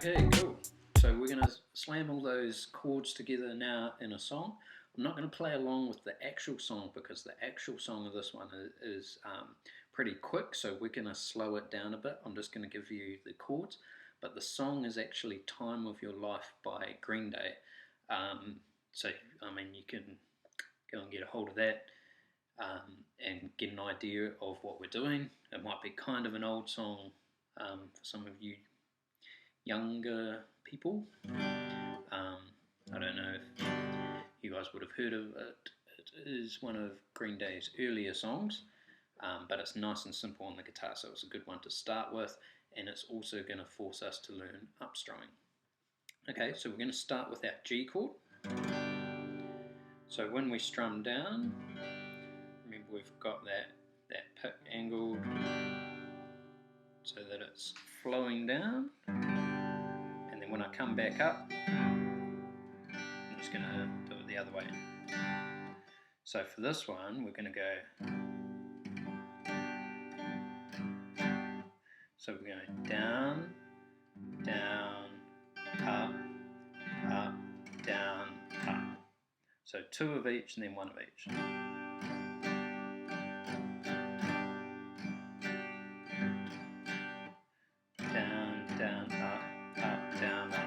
Okay, cool. So we're going to slam all those chords together now in a song. I'm not going to play along with the actual song because the actual song of this one is pretty quick, so we're going to slow it down a bit. I'm just going to give you the chords, but the song is actually Time of Your Life by Green Day. So, I mean, you can go and get a hold of that and get an idea of what we're doing. It might be kind of an old song for some of you younger people. I don't know if you guys would have heard of it. It is one of Green Day's earlier songs, but it's nice and simple on the guitar, so it's a good one to start with, and it's also going to force us to learn upstrumming. Okay, so we're going to start with our G chord. So when we strum down, remember we've got that pick angled so that it's flowing down, and then when I come back up, I'm just going to do it the other way. So for this one, we're going to go, so we're going down, down, up, up, down, up. So two of each and then one of each. Down, down, up, up, down, up.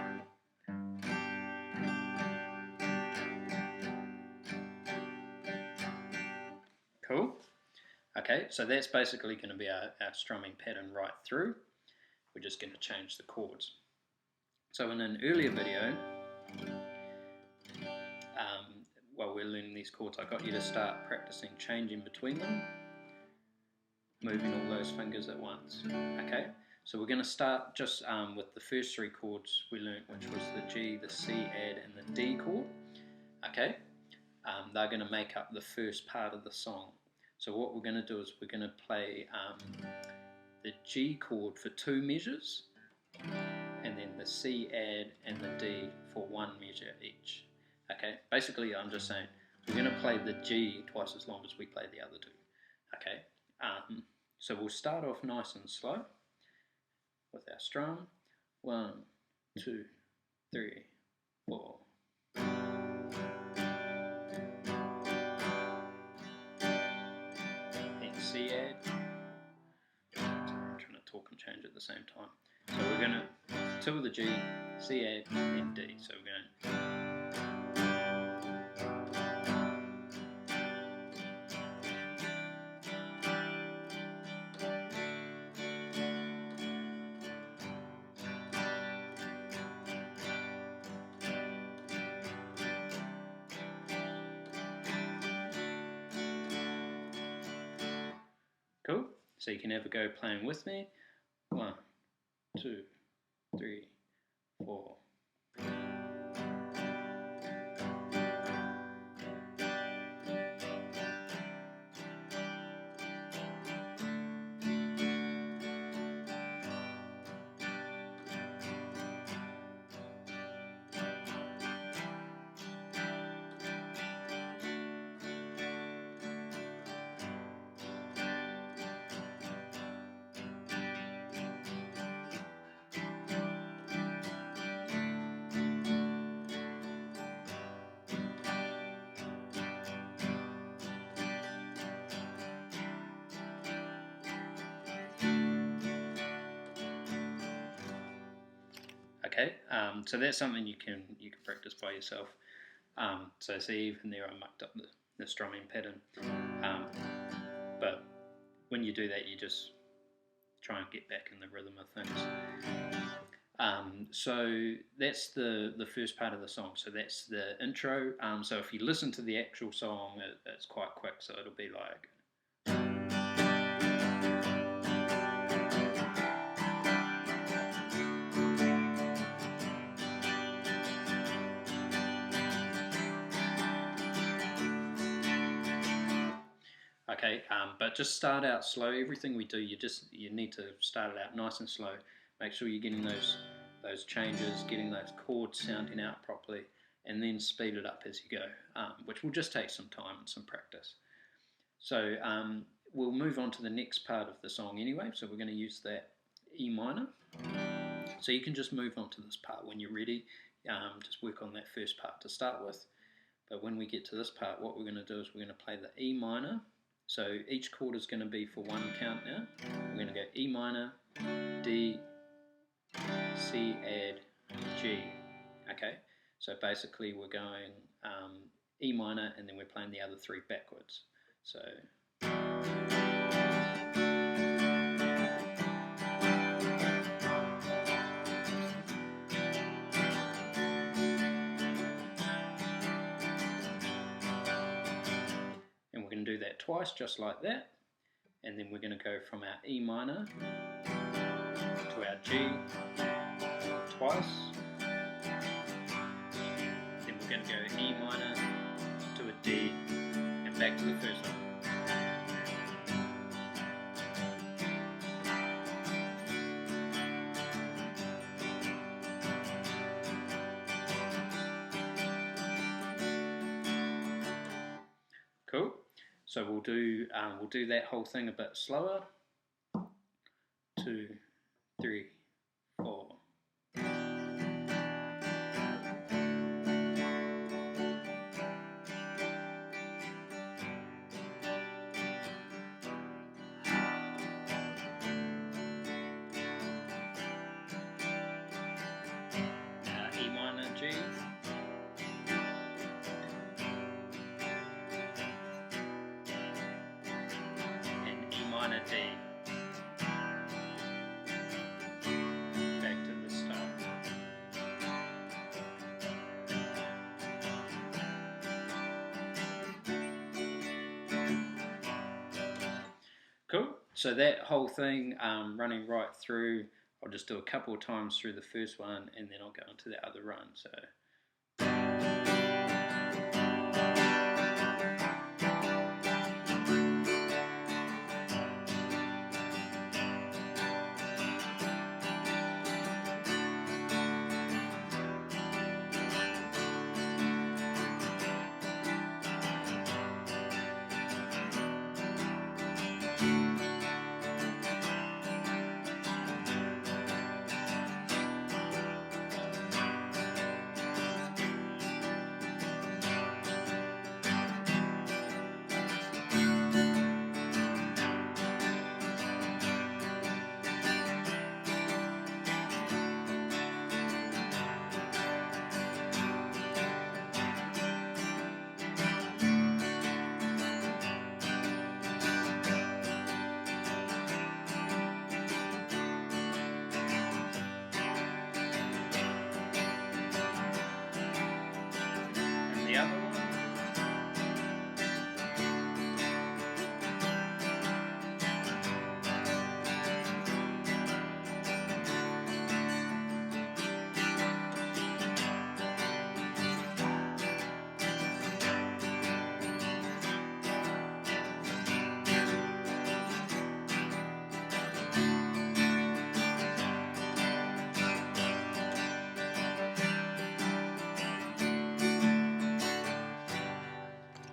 Cool. Okay, so that's basically going to be our strumming pattern right through. We're just going to change the chords. So in an earlier video, while we're learning these chords, I got you to start practicing changing between them, moving all those fingers at once. Okay, so we're going to start just with the first three chords we learnt, which was the G, the C add, and the D chord. Okay, they're going to make up the first part of the song. So what we're going to do is we're going to play the G chord for 2 measures, and then the C add and the D for 1 measure each. Okay, basically I'm just saying we're going to play the G twice as long as we play the other 2. Okay, so we'll start off nice and slow with our strum. 1, 2, 3, 4. C add. I'm trying to talk and change at the same time. So we're going to 2 of the G, C add, and D. So we're going. Cool. So you can have a go playing with me. 1, 2, 3, 4. Okay, so that's something you can practice by yourself. So see, even there I mucked up the strumming pattern, but when you do that, you just try and get back in the rhythm of things. So that's the first part of the song. So that's the intro. So if you listen to the actual song, it's quite quick. So it'll be like. Okay, but just start out slow. Everything we do, you need to start it out nice and slow. Make sure you're getting those changes, getting those chords sounding out properly, and then speed it up as you go, which will just take some time and some practice. So we'll move on to the next part of the song anyway. So we're going to use that E minor. So you can just move on to this part when you're ready. Just work on that first part to start with. But when we get to this part, what we're going to do is we're going to play the E minor. So each chord is going to be for one count now. We're going to go E minor, D, C, add, G. Okay, so basically we're going E minor and then we're playing the other three backwards. So and we're going to do that twice just like that, and then we're going to go from our E minor to our G twice, then we're going to go E minor to a D and back to the first one. Cool. So we'll do that whole thing a bit slower. 2, 3, 4. E minor, G. And E minor, D. Back to the start. Cool. So that whole thing running right through, I'll just do a couple of times through the first one and then I'll go into the other run. So. The other one.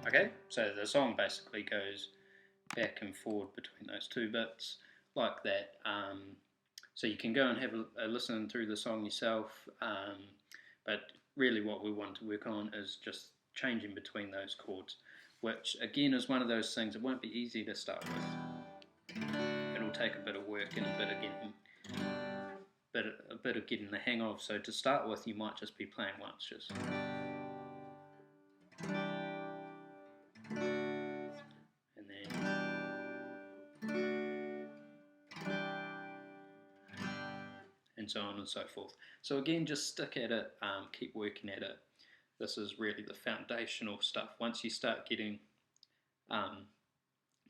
Okay, so the song basically goes back and forward between those two bits like that. So you can go and have a listen through the song yourself, but really what we want to work on is just changing between those chords, which again is one of those things. It won't be easy to start with. It'll take a bit of work and a bit of getting the hang of. So to start with, you might just be playing once, just. And so on and so forth. So again, just stick at it, keep working at it. This is really the foundational stuff. Once you start getting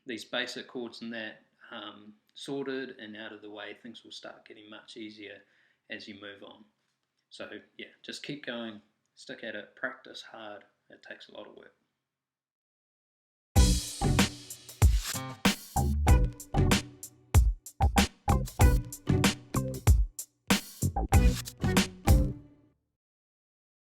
these basic chords and that sorted and out of the way, things will start getting much easier as you move on. So yeah, just keep going, stick at it, practice hard. It takes a lot of work.